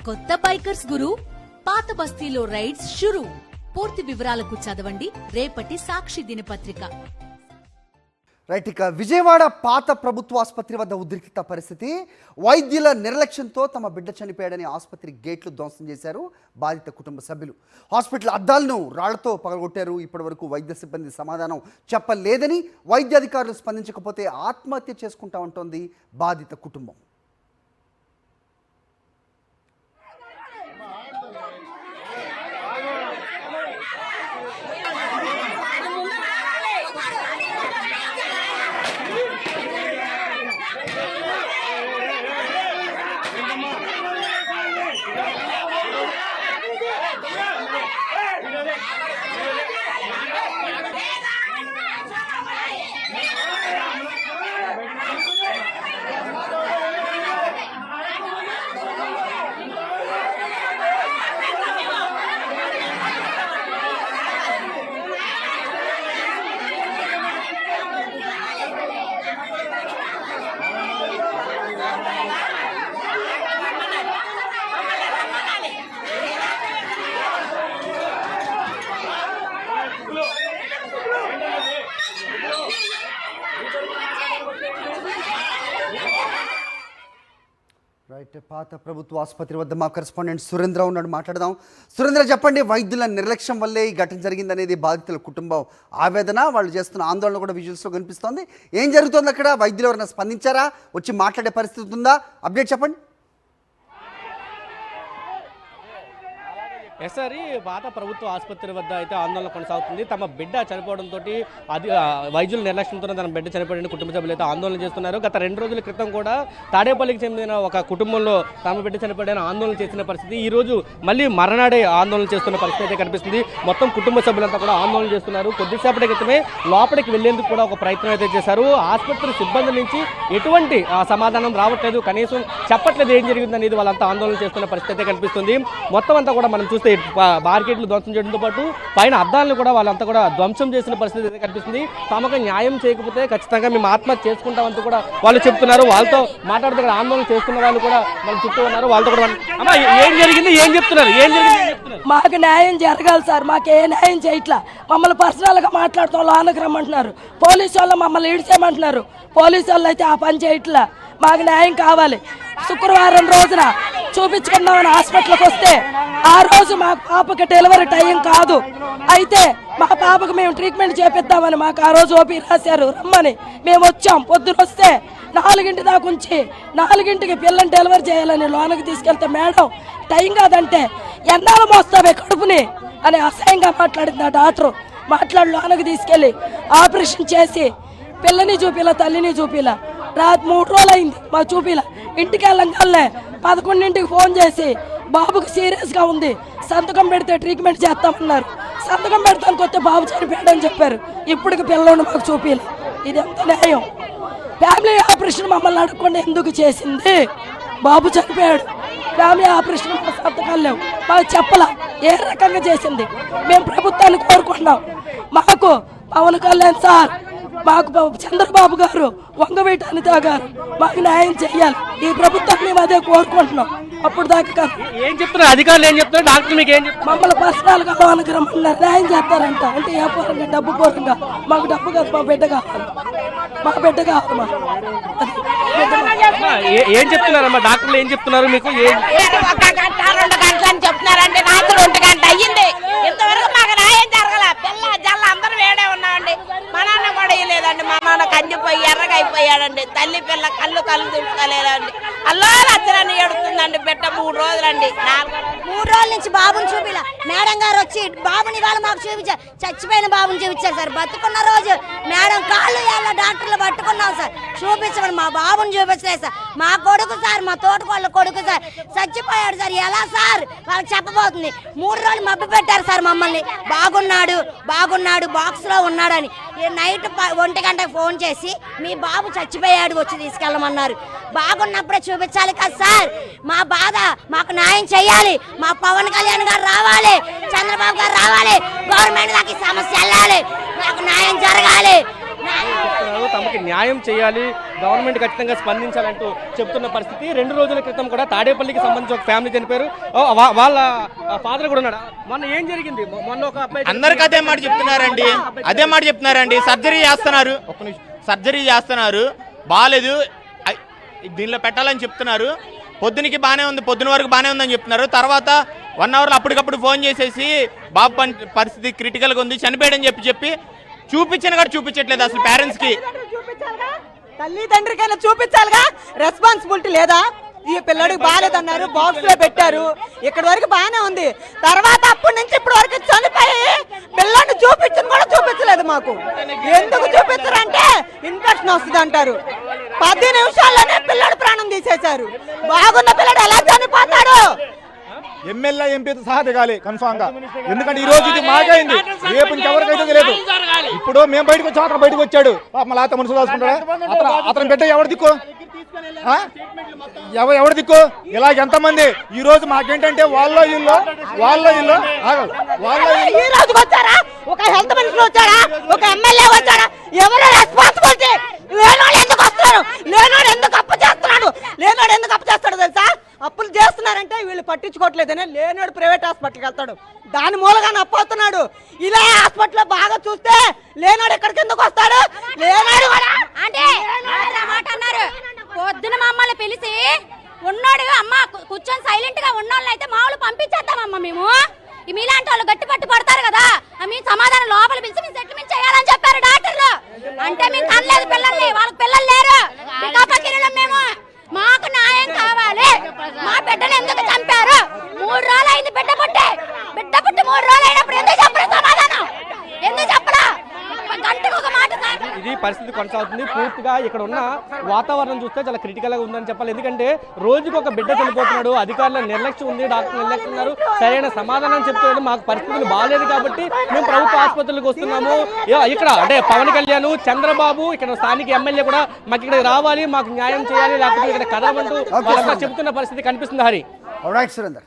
కొత్త బైకర్స్ గురు, పాత బస్తీలో రైడ్స్ షురు. పూర్తి వివరాలకు చదవండి రేపటి సాక్షి దినపత్రిక. రైట్, ఇక విజయవాడ పాత ప్రభుత్వ ఆసుపత్రి వద్ద ఉద్రిక్త పరిస్థితి. వైద్యుల నిర్లక్ష్యంతో తమ బిడ్డ చనిపోయాడని ఆసుపత్రి గేట్లు ధ్వంసం చేశారు బాధిత కుటుంబ సభ్యులు. హాస్పిటల్ అద్దాలను రాళ్లతో పగలగొట్టారు. ఇప్పటి వరకు వైద్య సిబ్బంది సమాధానం చెప్పలేదని, వైద్య అధికారులు స్పందించకపోతే ఆత్మహత్య చేసుకుంటామంటోంది బాధిత కుటుంబం. రైట్, పాత ప్రభుత్వ ఆసుపత్రి వద్ద మా కరెస్పాండెంట్ సురేంద్ర ఉన్నాడు, మాట్లాడదాం. సురేంద్ర, చెప్పండి, వైద్యుల నిర్లక్ష్యం వల్లే ఈ ఘటన జరిగిందనేది బాధితుల కుటుంబం ఆవేదన, వాళ్ళు చేస్తున్న ఆందోళన కూడా విజువల్స్లో కనిపిస్తోంది. ఏం జరుగుతుంది అక్కడ? వైద్యులు ఎవరైనా స్పందించారా? వచ్చి మాట్లాడే పరిస్థితి ఉందా? అప్డేట్ చెప్పండి. ఎస్ఆర్ఈ పాత ప్రభుత్వ ఆసుపత్రి వద్ద అయితే ఆందోళన కొనసాగుతుంది. తమ బిడ్డ చనిపోవడంతో అది వైద్యుల నిర్లక్ష్యంతో తన బిడ్డ చనిపోయిన కుటుంబ సభ్యులు అయితే ఆందోళన చేస్తున్నారు. గత 2 రోజుల క్రితం కూడా తాడేపల్లికి చెందిన ఒక కుటుంబంలో తమ బిడ్డ చనిపోయిన ఆందోళన చేసిన పరిస్థితి. ఈ రోజు మళ్ళీ మరణాడే ఆందోళన చేస్తున్న పరిస్థితి అయితే కనిపిస్తుంది. మొత్తం కుటుంబ సభ్యులంతా కూడా ఆందోళన చేస్తున్నారు. కొద్దిసేపటి క్రితమే లోపలికి వెళ్లేందుకు కూడా ఒక ప్రయత్నం అయితే చేశారు. ఆసుపత్రి సిబ్బంది నుంచి ఎటువంటి సమాధానం రావట్లేదు, కనీసం చెప్పట్లేదు ఏం జరిగింది అనేది వాళ్ళంతా ఆందోళన చేస్తున్న పరిస్థితి అయితే కనిపిస్తుంది. మొత్తం అంతా కూడా మనం చూస్తే మార్కెట్లు ధ్వంసం చేయడంతో పాటు పైన అద్దాలను కూడా వాళ్ళంతా కూడా ధ్వంసం చేసిన పరిస్థితి అయితే కనిపిస్తుంది. తమకు న్యాయం చేయకపోతే ఖచ్చితంగా మేము ఆత్మహత్య చేసుకుంటామంటూ కూడా వాళ్ళు చెప్తున్నారు. వాళ్ళతో మాట్లాడుతూ ఆందోళన చేస్తున్న వాళ్ళు కూడా వాళ్ళు చెప్తూ ఉన్నారు. వాళ్ళతో కూడా అమ్మా, ఏం జరిగింది, ఏం చెప్తున్నారు? మాకు న్యాయం జరగాలి సార్, మాకు ఏ న్యాయం చేయట్లా. మమ్మల్ని పర్సనల్గా మాట్లాడుతాం, లోనకి రమ్మంటున్నారు. పోలీసు వాళ్ళు మమ్మల్ని ఇడిచేయమంటున్నారు. పోలీసు వాళ్ళు అయితే ఆ పని చేయట్లా. మాకు న్యాయం కావాలి. శుక్రవారం రోజున చూపించుకుందామని హాస్పిటల్కి వస్తే ఆ రోజు మా పాపకి డెలివరీ టైం కాదు. అయితే మా పాపకు మేము ట్రీట్మెంట్ చేపిద్దామని మాకు ఆ రోజు ఓపీ రాశారు, రమ్మని మేము వచ్చాం. పొద్దున వస్తే 4 దాకా ఉంచి 4కి పిల్లని డెలివరీ చేయాలని లోనకి తీసుకెళ్తే మేడం టైం కాదంటే ఎన్నాళ్ళు మోస్తావే కడుపుని అని అసహ్యంగా మాట్లాడింది ఆ డాక్టర్. మాట్లాడి లోనకి తీసుకెళ్ళి ఆపరేషన్ చేసి పిల్లని చూపిలా, తల్లిని చూపిలా. 3 రోజులు అయింది మాకు చూపిలా. ఇంటికి వెళ్ళంగానే 11ంటికి ఫోన్ చేసి బాబుకి సీరియస్గా ఉంది, సంతకం పెడితే ట్రీట్మెంట్ చేస్తామన్నారు. సంతకం పెడతానికి వస్తే బాబు చనిపోయాడని చెప్పారు. ఇప్పటికి పిల్లలను మాకు చూపిలా. ఇది ఎంత న్యాయం? ఫ్యామిలీ ఆపరేషన్ మమ్మల్ని అడగకుండా ఎందుకు చేసింది? బాబు చనిపోయాడు, ఫ్యామిలీ ఆపరేషన్ మా సంతకాలు లేవు, మాకు చెప్పలా ఏ రకంగా చేసింది. మేము ప్రభుత్వాన్ని కోరుకుంటున్నాం. మాకు పవన్ కళ్యాణ్ సార్, మాకు చంద్రబాబు గారు, వంగవీటి అనిత గారు మాకు న్యాయం చెయ్యాలి. ఈ ప్రభుత్వాన్ని మేము అదే కోరుకుంటున్నాం. అప్పుడు దాకా ఏం చెప్తున్నారు అధికారులు, ఏం చెప్తున్నారు డాక్టర్, మీకు ఏం చెప్తున్నారు? మమ్మల్ని పర్సనల్గా లోనకి రమ్మన్నారు, న్యాయం చేస్తారంట. అంటే ఏ పూర్వంగా డబ్బు పూర్వంగా మాకు డబ్బు కాదు, మా బిడ్డ కావాలి, మా బిడ్డ కావాలి. ఏం చెప్తున్నారమ్మా డాక్టర్లు, ఏం చెప్తున్నారు మీకు? 1 గంట 2 గంటలు అని చెప్తున్నారంటే రాత్రి 1 గంట అయ్యింది. ఇంతవరకు మాకు న్యాయం జరగల. పిల్ల జల్ల అందరూ వేడే ఉన్నామండి. మా నాన్న కూడా లేదండి. మా నాన్న కందిపోయి ఎర్రగా అయిపోయాడండి. తల్లి పిల్ల కళ్ళు తుడుచుకోలేదండి. అల్లో రచ్చరని ఏడుతుందండి బిడ్డ. 3 రోజులండి, 3 రోజుల నుంచి బాబుని చూపిలా. మేడం గారు వచ్చి బాబుని ఇవాళ మాకు చూపించారు. చచ్చిపోయిన బాబుని చూపించారు సార్. బతుకున్న రోజు మేడం కాళ్ళు ఎలా డాక్టర్లు పట్టుకున్నాం సార్, చూపించమని. మా బాబుని చూపించలేదు సార్. మా కొడుకు సార్, మా తోటకోళ్ళ కొడుకు సార్ చచ్చిపోయాడు సార్. ఎలా సార్ వాళ్ళకి చెప్పబోతుంది? 3 రోజులు మబ్బు పెట్టారు సార్ మమ్మల్ని. బాగున్నాడు బాగున్నాడు బాక్స్లో ఉన్నాడని. నైట్ 1 గంటకు ఫోన్ చేసి మీ బాబు చచ్చిపోయాడు, వచ్చి తీసుకెళ్ళమన్నారు. బాగున్నప్పుడే చూపించాలి కదా సార్. మా బాధ మాకు న్యాయం చేయాలి. మా పవన్ కళ్యాణ్ గారు రావాలి, చంద్రబాబు గారు రావాలి. గవర్నమెంట్ దాకా ఈ సమస్య వెళ్ళాలి. మాకు న్యాయం జరగాలి. చెప్తున్నారు తమకి న్యాయం చేయాలి, గవర్నమెంట్ ఖచ్చితంగా స్పందించాలంటూ చెప్తున్న పరిస్థితి. 2 రోజుల క్రితం కూడా తాడేపల్లికి సంబంధించి ఒక ఫ్యామిలీ చనిపోయారు. వాళ్ళ ఫాదర్ కూడా ఉన్నాడు. మొన్న ఏం జరిగింది? మొన్న ఒక అబ్బాయి అందరికి అదే మాట చెప్తున్నారండి. సర్జరీ చేస్తున్నారు బాలేదు, దీనిలో పెట్టాలని చెప్తున్నారు. పొద్దునకి బాగానే ఉంది, పొద్దున వరకు బాగానే ఉందని చెప్తున్నారు. తర్వాత 1 అవర్లో అప్పటికప్పుడు ఫోన్ చేసేసి బాబు పరిస్థితి క్రిటికల్గా ఉంది, చనిపోయాడని చెప్పి చూపించిన కూడా చూపించట్లేదు అసలు పేరెంట్స్ కి. తల్లిదండ్రికైనా చూపించాలిగా, రెస్పాన్సిబిలిటీ లేదా? ఈ పిల్లడికి బాగాలేదన్నారు, బాక్స్ లో పెట్టారు, ఇక్కడ వరకు బాగానే ఉంది. తర్వాత అప్పటి నుంచి ఇప్పటి వరకు చనిపోయి పిల్లల్ని చూపించలేదు మాకు. ఎందుకు చూపించరంటే ఇన్ఫెక్షన్ వస్తుంది అంటారు. 10 నిమిషాల్లోనే పిల్లడు ప్రాణం తీసేశారు. బాగున్న పిల్లడు ఎలా చనిపోతాడు? ఎమ్మెల్యే ఎంపీతో సహా దిగాలి కన్ఫామ్ గా. ఎందుకంటే ఈ రోజు ఇది మాకైంది, రేపు ఇంకెవరికైతే తెలియదు. ఇప్పుడు మేము బయటకు వచ్చాం, అతను బయటకు వచ్చాడు. లాత మనుషులు రాసుకుంటాడు. అతను బిడ్డ ఎవరు దిక్కు? ఎవరు దిక్కు? ఇలాగ ఎంతమంది ఈ రోజు మాకేంటంటే వాళ్ళ ఇల్లు ఈ రోజు వచ్చారా? ఒక హెల్త్ మినిస్టర్ వచ్చారా? ఒక ఎమ్మెల్యే వచ్చారా? ఎవరు రెస్పాన్సిబిలిటీ? లేనోడు ఎందుకు వస్తున్నారు? లేనోడు ఎందుకు అప్పు చేస్తాడు తెలుసా? అప్పులు చేస్తున్నారంటే వీళ్ళు పట్టించుకోవట్లేదనే లేనోడు ప్రైవేట్ హాస్పిటల్కి వెళ్తాడు, దాని మూలగానే అప్పు అవుతున్నాడు. ఇలా హాస్పిటల్ బాగా చూస్తే లేనోడు ఎక్కడికి ఎందుకు వస్తాడు? లేనోడు అంటే మాట అన్నారు. పొద్దున మమ్మల్ని పిలిచి ఉన్నాడు అమ్మ కూర్చొని సైలెంట్ గా ఉన్నోళ్ళని అయితే మామూలు పంపించేద్దామమ్మ మేము. మీలాంటి వాళ్ళు గట్టి పట్టు పడతారు కదా, మీ సమాధానం లోపల పిలిచి మేము సెటిల్మెంట్ చేయాలని చెప్పారు డాక్టర్లు. అంటే మేము కనలేదు పిల్లల్ని, వాళ్ళకి పిల్లలు లేరు. మేము మాకు న్యాయం కావాలి. మా బిడ్డను ఎందుకు చంపారు? 3 రోజులు అయింది బిడ్డ పుట్టి 3 రోజులు అయినప్పుడు ఎందుకు చెప్పరా సమాధానం? ఎందుకు చెప్పరా? గంటకు ఒక మాట సార్. ఇది పరిస్థితి కొనసాగుతుంది. పూర్తిగా ఇక్కడ ఉన్న వాతావరణం చూస్తే చాలా క్రిటికల్ గా ఉందని చెప్పాలి. ఎందుకంటే రోజుకు ఒక బిడ్డ చనిపోతున్నాడు, అధికారుల నిర్లక్ష్యం ఉంది, డాక్టర్ నిర్లక్ష్యం ఉన్నారు, సరైన సమాధానం చెప్తున్నాడు. మాకు పరిస్థితులు బాగాలేదు కాబట్టి మేము ప్రభుత్వ ఆసుపత్రులకు వస్తున్నాము. ఇక్కడ అంటే పవన్ కళ్యాణ్, చంద్రబాబు, ఇక్కడ స్థానిక ఎమ్మెల్యే కూడా మాకు ఇక్కడ రావాలి, మాకు న్యాయం చేయాలి, లేకపోతే ఇక్కడ కదమంటూ చెప్తున్న పరిస్థితి కనిపిస్తుంది. హరి. Alright, Surinder.